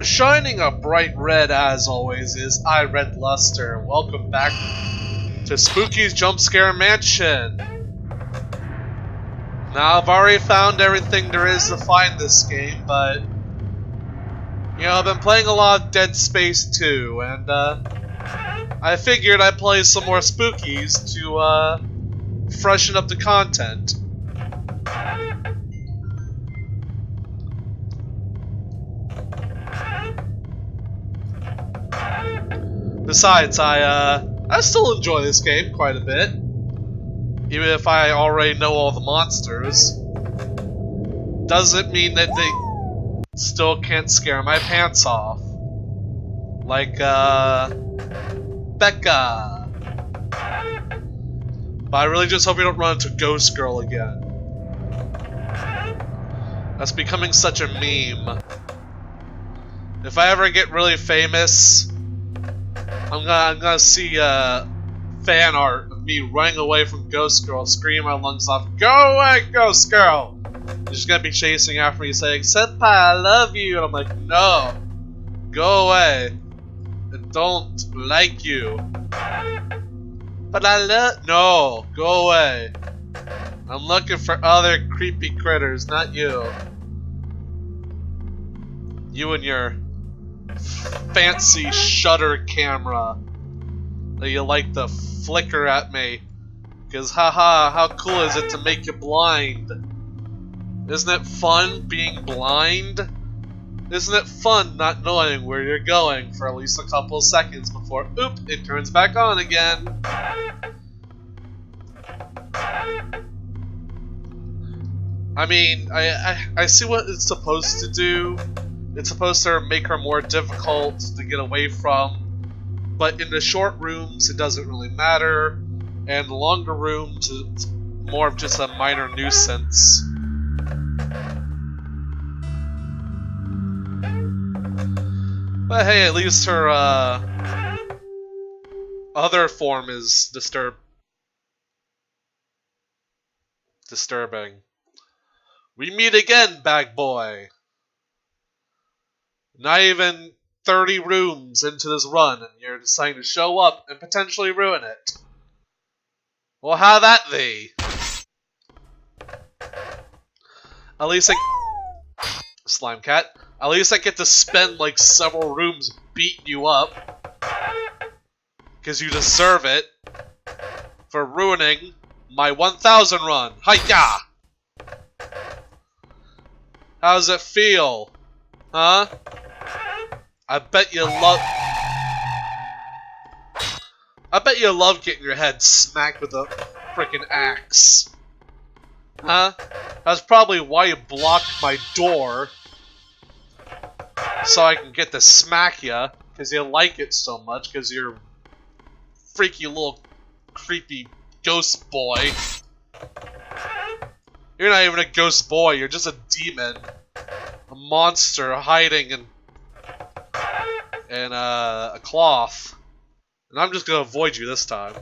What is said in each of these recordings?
Shining a bright red as always is I Red Luster. Welcome back to Spooky's Jump Scare Mansion. Now I've already found everything there is to find this game, but you know, I've been playing a lot of Dead Space 2, and I figured I'd play some more Spookies to freshen up the content. Besides, I still enjoy this game quite a bit, even if I already know all the monsters. Doesn't mean that they still can't scare my pants off. Like, Becca. But I really just hope we don't run into Ghost Girl again. That's becoming such a meme. If I ever get really famous, I'm gonna see fan art of me running away from Ghost Girl, screaming my lungs off, "Go away, Ghost Girl!" She's gonna be chasing after me saying, "Senpai, I love you," and I'm like, "No, go away. I don't like you." But I love— no, go away. I'm looking for other creepy critters, not you. You and your fancy shutter camera that you like to flicker at me. Because haha, how cool is it to make you blind? Isn't it fun being blind? Isn't it fun not knowing where you're going for at least a couple of seconds before, oop, it turns back on again? I mean, I see what it's supposed to do. It's supposed to make her more difficult to get away from, but in the short rooms it doesn't really matter, and the longer rooms it's more of just a minor nuisance. But hey, at least her other form is disturbing. We meet again, Bagboy. Not even 30 rooms into this run, and you're deciding to show up and potentially ruin it. Well, how that thee? At least Slime Cat. At least I get to spend like several rooms beating you up. Because you deserve it. For ruining my 1000 run. Hi-ya! How does it feel? Huh? I bet you love getting your head smacked with a frickin' axe. Huh? That's probably why you blocked my door. So I can get to smack ya, because you like it so much, because you're freaky little creepy ghost boy. You're not even a ghost boy, you're just a demon. A monster hiding in a cloth. And I'm just gonna avoid you this time.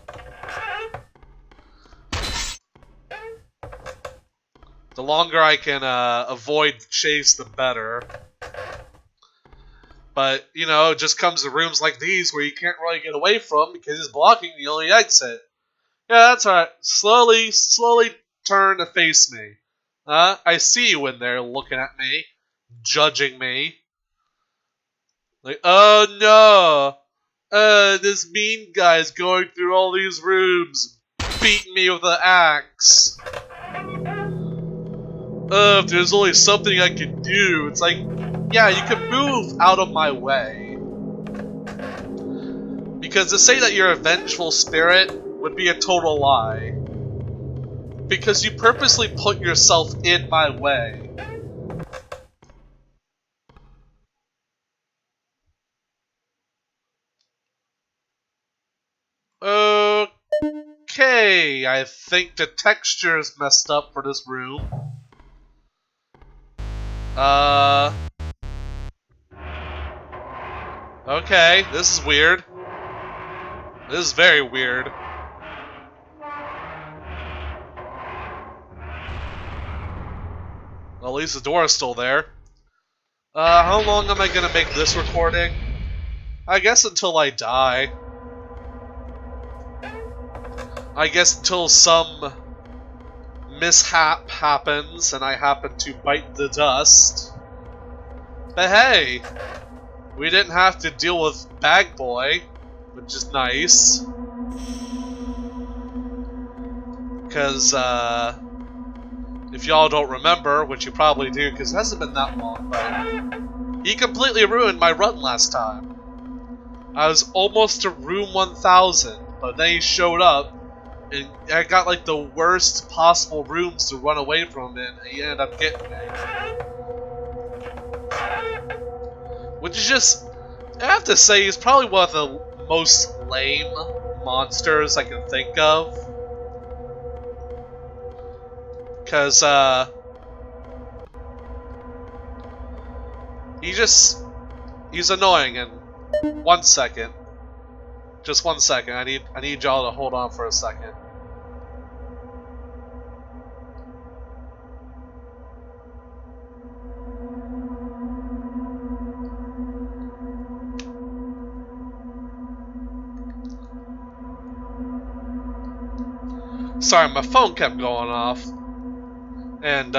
The longer I can avoid chase, the better. But, you know, it just comes to rooms like these where you can't really get away from because he's blocking the only exit. Yeah, that's right. Slowly turn to face me. I see you in there looking at me, judging me. Like, oh no! This mean guy's going through all these rooms, beating me with an axe. If there's only something I could do, it's like, yeah, you can move out of my way. Because to say that you're a vengeful spirit would be a total lie. Because you purposely put yourself in my way. Okay, I think the texture is messed up for this room. Okay, this is weird. This is very weird. Well, at least the door is still there. How long am I gonna make this recording? I guess until I die. I guess until some mishap happens and I happen to bite the dust. But hey, we didn't have to deal with Bagboy, which is nice. Because, if y'all don't remember, which you probably do because it hasn't been that long, but he completely ruined my run last time. I was almost to room 1000, but then he showed up, and I got like the worst possible rooms to run away from it, and he ended up getting me. Which is just, I have to say, he's probably one of the most lame monsters I can think of. Because, he's annoying, and 1 second. Just 1 second, I need y'all to hold on for a second. Sorry, my phone kept going off. And,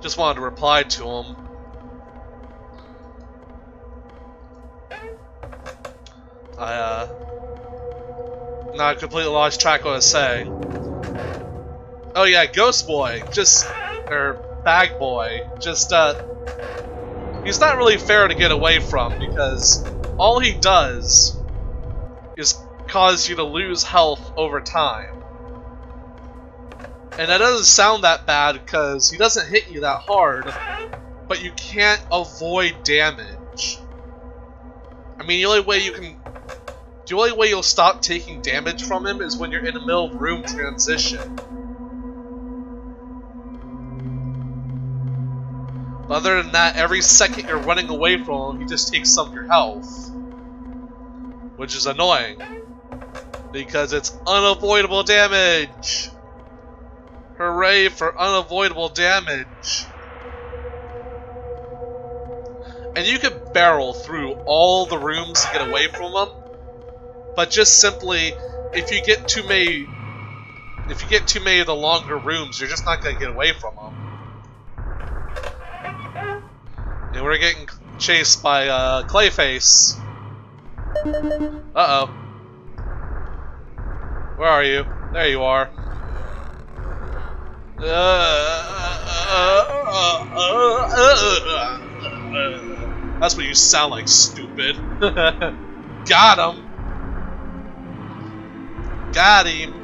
just wanted to reply to him. Now I completely lost track of what I was saying. Oh yeah, Ghost Boy, or Bag Boy, he's not really fair to get away from because all he does is cause you to lose health over time. And that doesn't sound that bad because he doesn't hit you that hard, but you can't avoid damage. I mean, the only way you'll stop taking damage from him is when you're in the middle of room transition. But other than that, every second you're running away from him, he just takes some of your health. Which is annoying. Because it's unavoidable damage! Hooray for unavoidable damage! And you can barrel through all the rooms to get away from him. But just simply, if you get too many of the longer rooms, you're just not gonna get away from them. And we're getting chased by Clayface. Uh-oh. Where are you? There you are. That's what you sound like, stupid. Got him. Got him.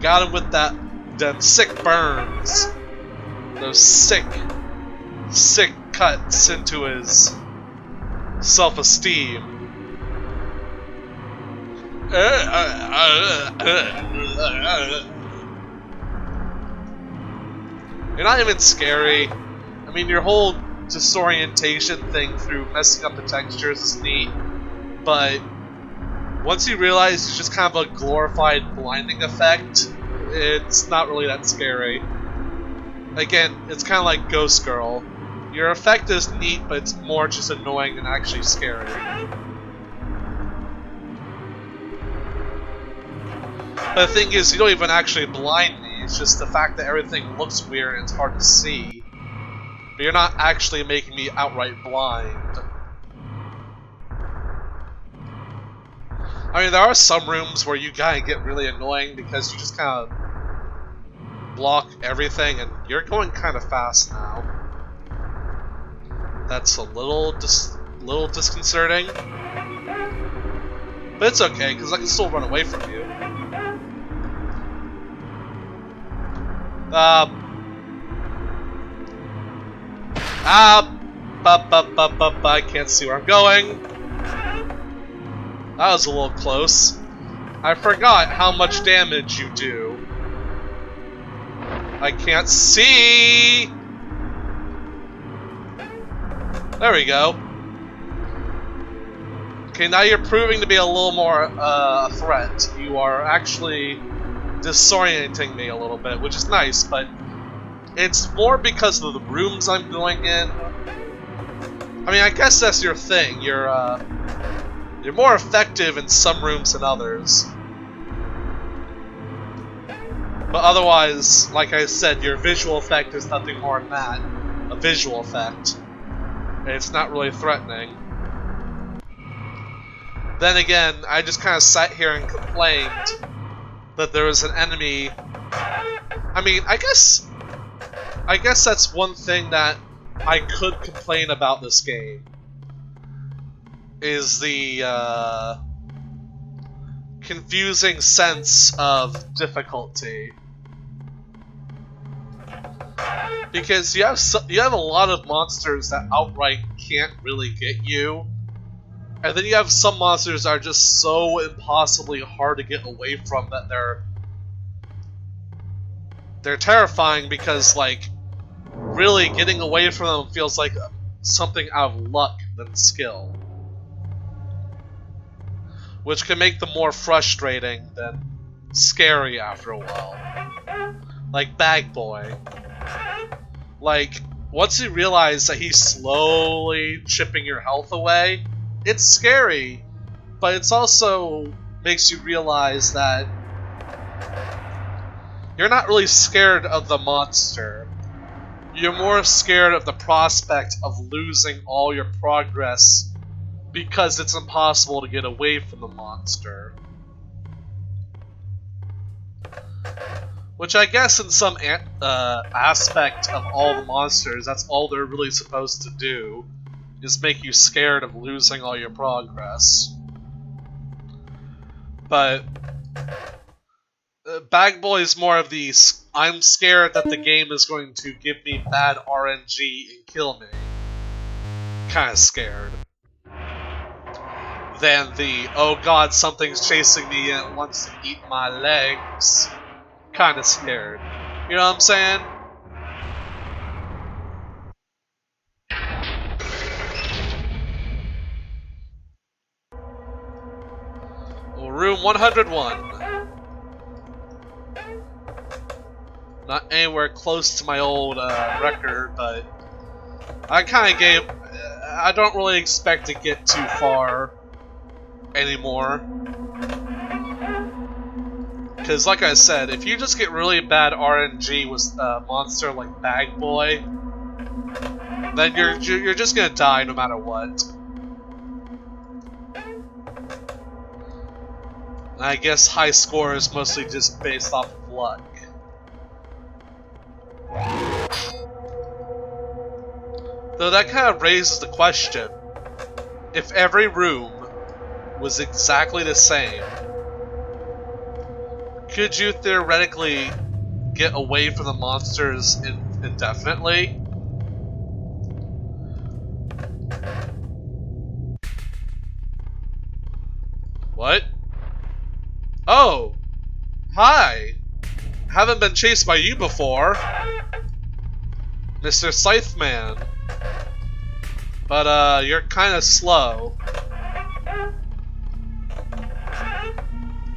Got him with them sick burns. Those sick cuts into his self-esteem. You're not even scary. I mean, your whole disorientation thing through messing up the textures is neat, but once you realize it's just kind of a glorified blinding effect, it's not really that scary. Again, it's kind of like Ghost Girl. Your effect is neat, but it's more just annoying than actually scary. But the thing is, you don't even actually blind me, it's just the fact that everything looks weird and it's hard to see. But you're not actually making me outright blind. I mean, there are some rooms where you gotta get really annoying because you just kind of block everything, and you're going kind of fast now. That's a little disconcerting. But it's okay, because I can still run away from you. I can't see where I'm going. That was a little close. I forgot how much damage you do. I can't see! There we go. Okay, now you're proving to be a little more a threat. You are actually disorienting me a little bit, which is nice, but It's more because of the rooms I'm going in. I mean, I guess that's your thing. You're more effective in some rooms than others. But otherwise, like I said, your visual effect is nothing more than that. A visual effect. And it's not really threatening. Then again, I just kind of sat here and complained that there was an enemy. I mean, I guess that's one thing that I could complain about this game. Is the confusing sense of difficulty. Because you have a lot of monsters that outright can't really get you. And then you have some monsters that are just so impossibly hard to get away from that they're terrifying because, like, really getting away from them feels like something out of luck than skill. Which can make them more frustrating than scary after a while. Like Bagboy. Like, once you realize that he's slowly chipping your health away, it's scary, but it's also makes you realize that you're not really scared of the monster. You're more scared of the prospect of losing all your progress because it's impossible to get away from the monster. Which I guess in some aspect of all the monsters, that's all they're really supposed to do, is make you scared of losing all your progress. But Bagboy is more of the I'm scared that the game is going to give me bad RNG and kill me. Kinda scared. Than the, oh god, something's chasing me and it wants to eat my legs. Kinda scared. You know what I'm saying? Well, room 101. Not anywhere close to my old record, but I don't really expect to get too far anymore. Because, like I said, if you just get really bad RNG with a monster like Bagboy, then you're just gonna die no matter what. And I guess high score is mostly just based off of luck. Though that kind of raises the question, if every room was exactly the same, could you theoretically get away from the monsters indefinitely? What? Oh! Hi! Haven't been chased by you before, Mr. Scytheman. But, you're kinda slow.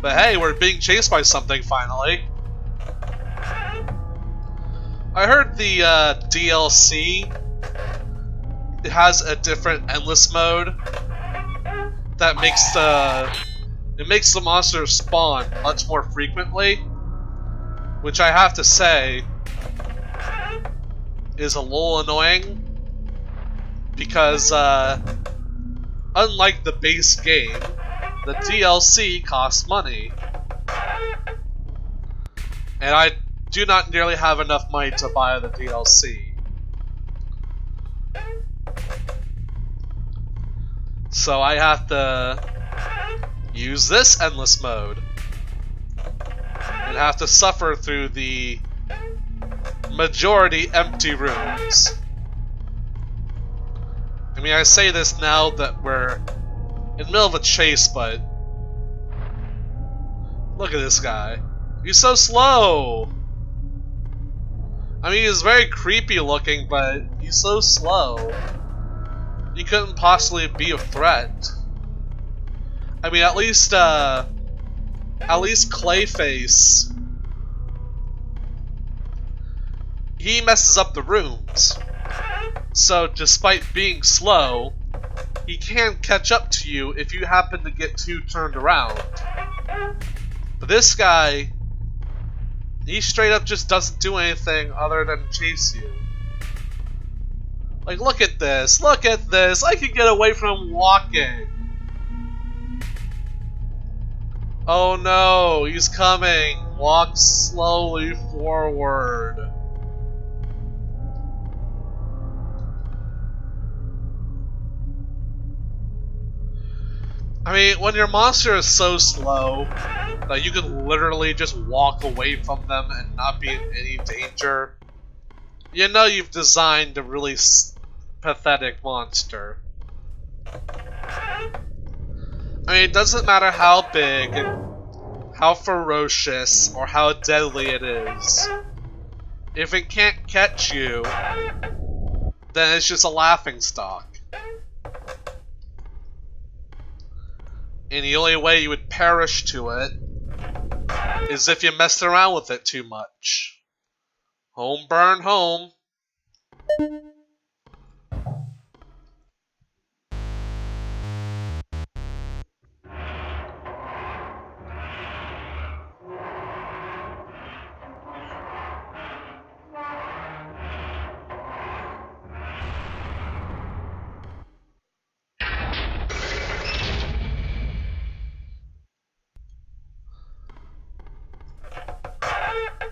But hey, we're being chased by something finally. I heard the DLC has a different endless mode that makes the monsters spawn much more frequently, which I have to say is a little annoying because unlike the base game, the DLC costs money, and I do not nearly have enough money to buy the DLC. So I have to use this endless mode and have to suffer through the majority empty rooms. I mean, I say this now that we're in the middle of a chase, but look at this guy. He's so slow! I mean, he's very creepy looking, but he's so slow. He couldn't possibly be a threat. I mean, at least Clayface he messes up the rooms. So despite being slow, he can catch up to you if you happen to get too turned around. But this guy, he straight up just doesn't do anything other than chase you. Like, look at this, I can get away from walking. Oh no, he's coming. Walk slowly forward. I mean, when your monster is so slow that you can literally just walk away from them and not be in any danger, you know you've designed a really pathetic monster. I mean, it doesn't matter how big, how ferocious, or how deadly it is. If it can't catch you, then it's just a laughingstock. And the only way you would perish to it is if you messed around with it too much. Home burn home.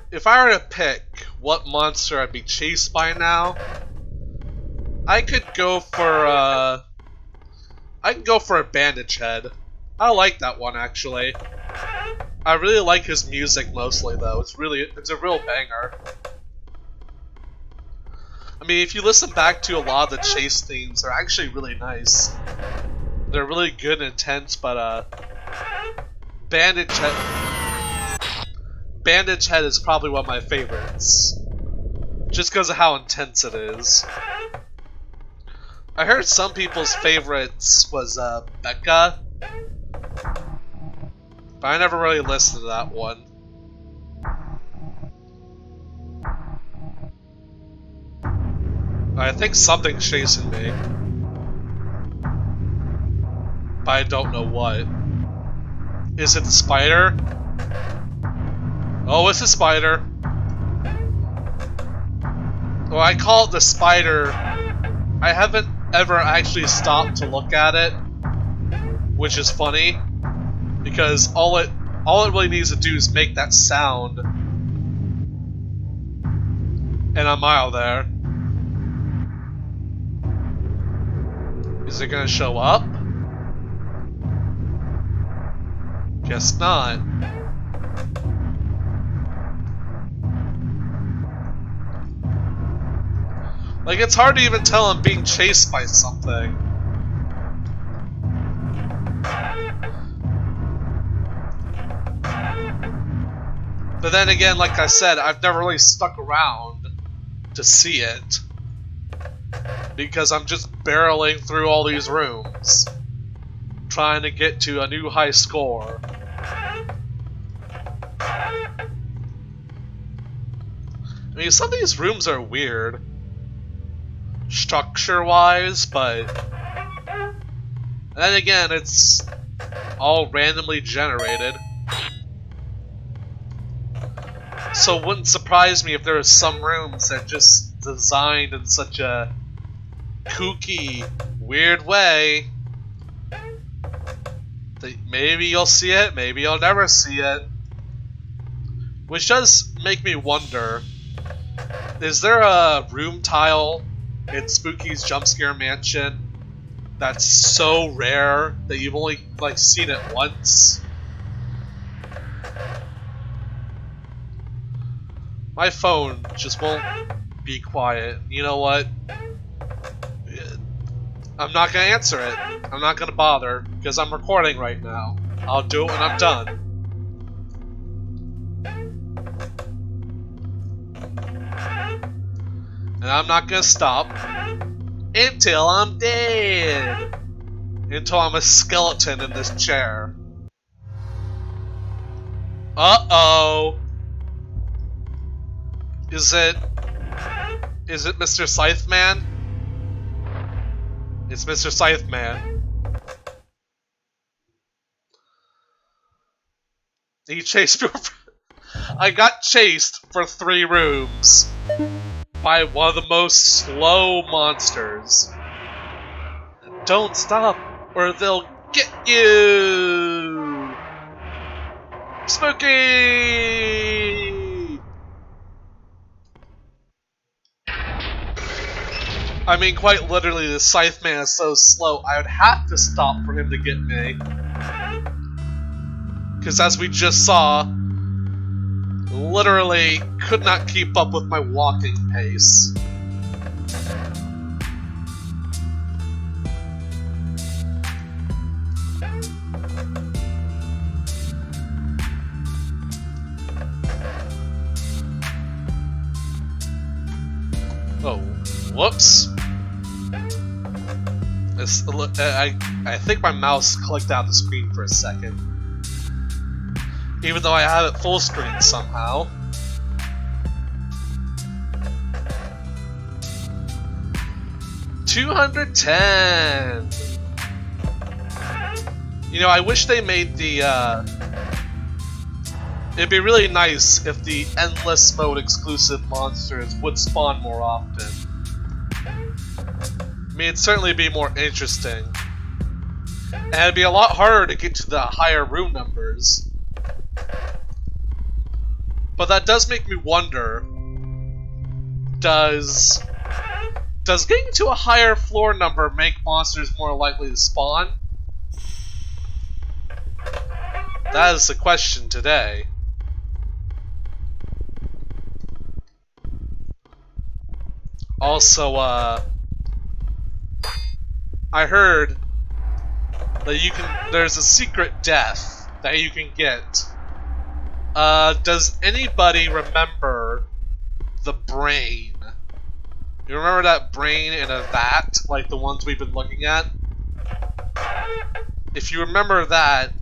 If I were to pick what monster I'd be chased by now, I could go for a Bandage Head. I like that one actually. I really like his music mostly though. It's a real banger. I mean, if you listen back to a lot of the chase themes, they're actually really nice. They're really good and intense, but Bandage Head is probably one of my favorites. Just because of how intense it is. I heard some people's favorites was Becca, but I never really listened to that one. I think something's chasing me, but I don't know what. Is it the spider? Oh, it's a spider. Well, I call it the spider. I haven't ever actually stopped to look at it, which is funny, because all it really needs to do is make that sound, and I'm out there. Is it gonna show up? Guess not. Like, it's hard to even tell I'm being chased by something. But then again, like I said, I've never really stuck around to see it. Because I'm just barreling through all these rooms, trying to get to a new high score. I mean, some of these rooms are weird, structure-wise, but then again, it's all randomly generated. So it wouldn't surprise me if there are some rooms that are just designed in such a kooky, weird way that maybe you'll see it, maybe you'll never see it. Which does make me wonder, is there a room tile in Spooky's Jumpscare Mansion that's so rare that you've only like seen it once? My phone just won't be quiet. You know what? I'm not gonna answer it. I'm not gonna bother, because I'm recording right now. I'll do it when I'm done. And I'm not gonna stop until I'm dead. Until I'm a skeleton in this chair. Uh-oh. Is it Is it Mr. Scytheman? It's Mr. Scytheman. He chased me. I got chased for 3 rooms by one of the most slow monsters. Don't stop, or they'll get you! Spooky! I mean, quite literally, the Scytheman is so slow, I would have to stop for him to get me. Because as we just saw, literally could not keep up with my walking pace. Oh, whoops. I think my mouse clicked out the screen for a second. Even though I have it full screen somehow. $210. You know, I wish they made the it'd be really nice if the endless mode exclusive monsters would spawn more often. I mean, it'd certainly be more interesting. And it'd be a lot harder to get to the higher room numbers. But that does make me wonder, does getting to a higher floor number make monsters more likely to spawn? That is the question today. Also, I heard that there's a secret death that you can get. Does anybody remember the brain? You remember that brain in a vat, like the ones we've been looking at? If you remember that,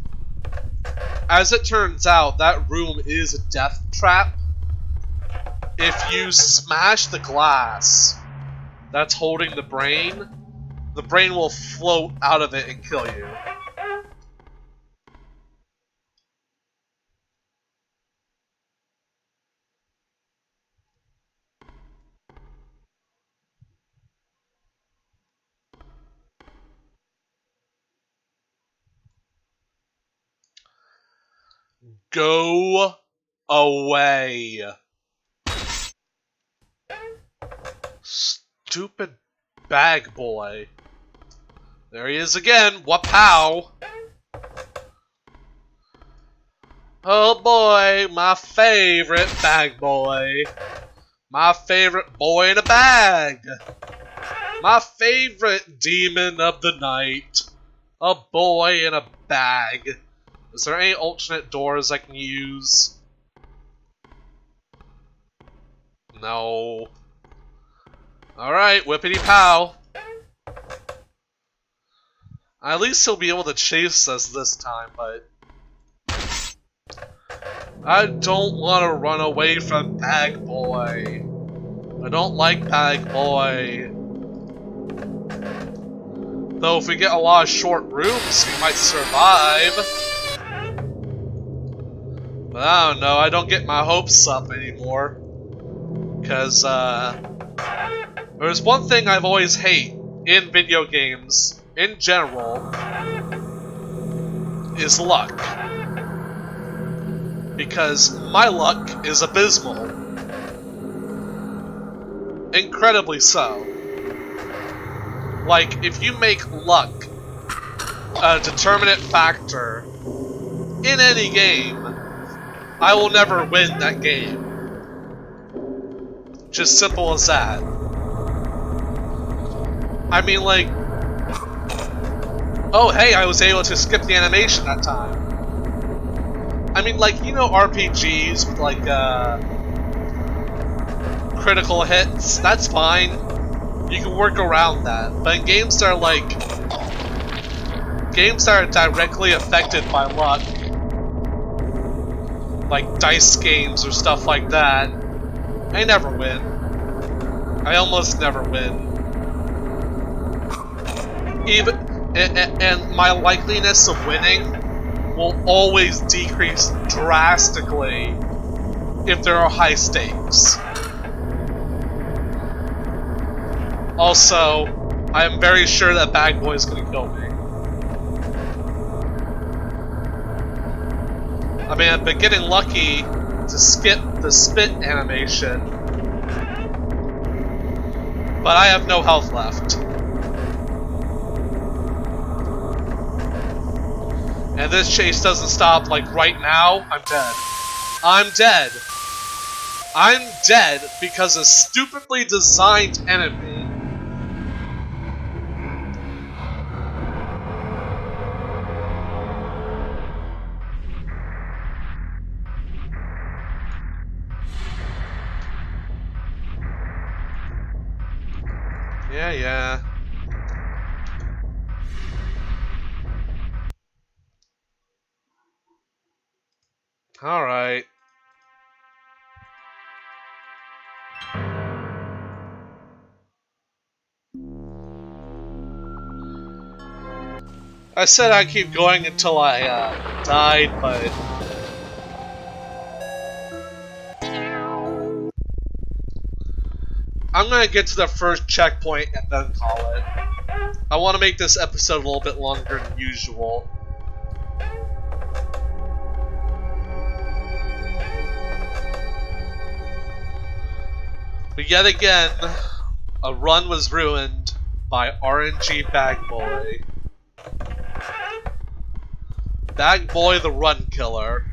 as it turns out, that room is a death trap. If you smash the glass that's holding the brain will float out of it and kill you. Go away. Stupid bag boy. There he is again. Wapow. Oh boy, my favorite bag boy. My favorite boy in a bag. My favorite demon of the night. A boy in a bag. Is there any alternate doors I can use? No. Alright, whippity pow. At least he'll be able to chase us this time, but I don't want to run away from Bag Boy. I don't like Bag Boy. Though if we get a lot of short rooms, we might survive. But I don't know, I don't get my hopes up anymore. Because, there's one thing I've always hated in video games, in general, is luck. Because my luck is abysmal. Incredibly so. Like, if you make luck a determinate factor in any game, I will never win that game. Just simple as that. I mean, like, oh hey, I was able to skip the animation that time. I mean, like, you know RPGs with, like, critical hits? That's fine. You can work around that. But in games that are, like, games that are directly affected by luck, like dice games or stuff like that, I never win. I almost never win. And my likeliness of winning will always decrease drastically if there are high stakes. Also, I am very sure that Bagboy is going to kill me. I mean, I've been getting lucky to skip the spit animation, but I have no health left. And this chase doesn't stop, like, right now, I'm dead. I'm dead. I'm dead because a stupidly designed enemy. Yeah. Alright. I said I'd keep going until I died, but I'm gonna get to the first checkpoint and then call it. I want to make this episode a little bit longer than usual. But yet again, a run was ruined by RNG Bagboy. Bagboy the Run Killer.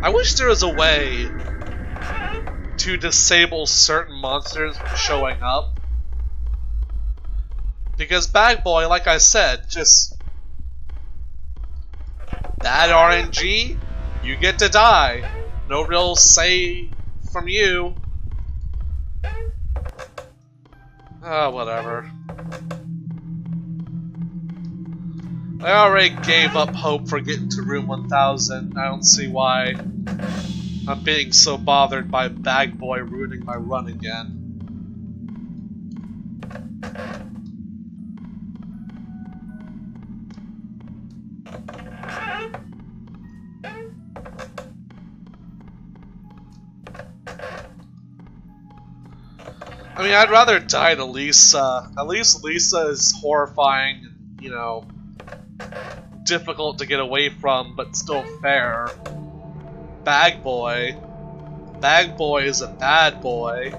I wish there was a way to disable certain monsters from showing up. Because Bagboy, like I said, just bad RNG, you get to die. No real say from you. Whatever. I already gave up hope for getting to room 1000. I don't see why I'm being so bothered by Bagboy ruining my run again. I mean, I'd rather die to Lisa. At least Lisa is horrifying and, you know, difficult to get away from, but still fair. Bagboy. Bagboy is a bad boy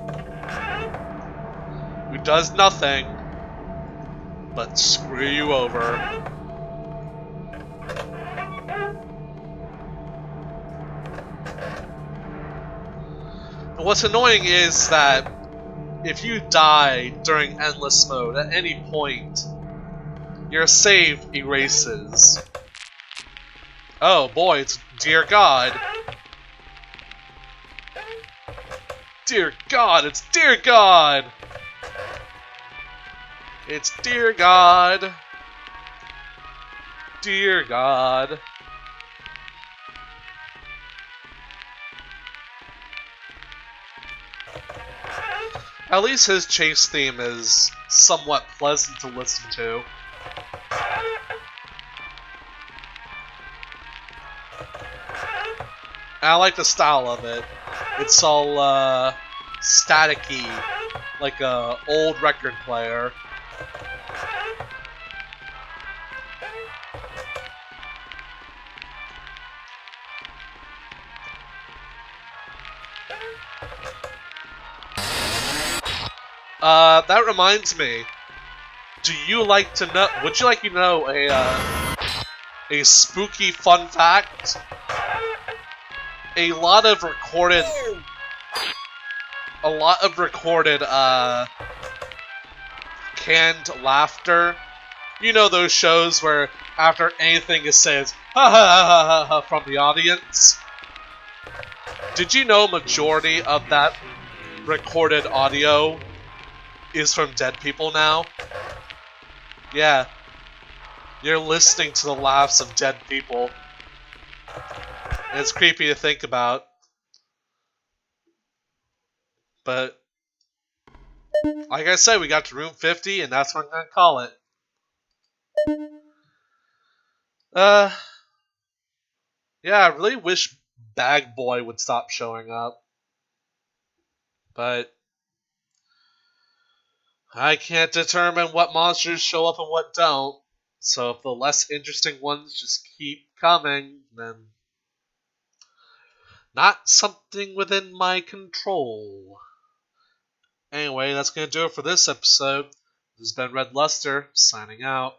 who does nothing but screw you over. And what's annoying is that if you die during endless mode at any point, your save erases. Oh boy, it's Dear God. Dear God, it's Dear God! It's Dear God. Dear God. At least his chase theme is somewhat pleasant to listen to. And I like the style of it. It's all staticky, like a old record player. That reminds me. Do you like to know? Would you like to know a spooky fun fact? A lot of recorded canned laughter. You know those shows where after anything is said, ha ha ha ha ha from the audience? Did you know majority of that recorded audio is from dead people now? Yeah. You're listening to the laughs of dead people. And it's creepy to think about. But Like I said, we got to room 50, and that's what I'm gonna call it. Yeah, I really wish Bagboy would stop showing up. But I can't determine what monsters show up and what don't. So if the less interesting ones just keep coming, then not something within my control. Anyway, that's going to do it for this episode. This has been Red Luster, signing out.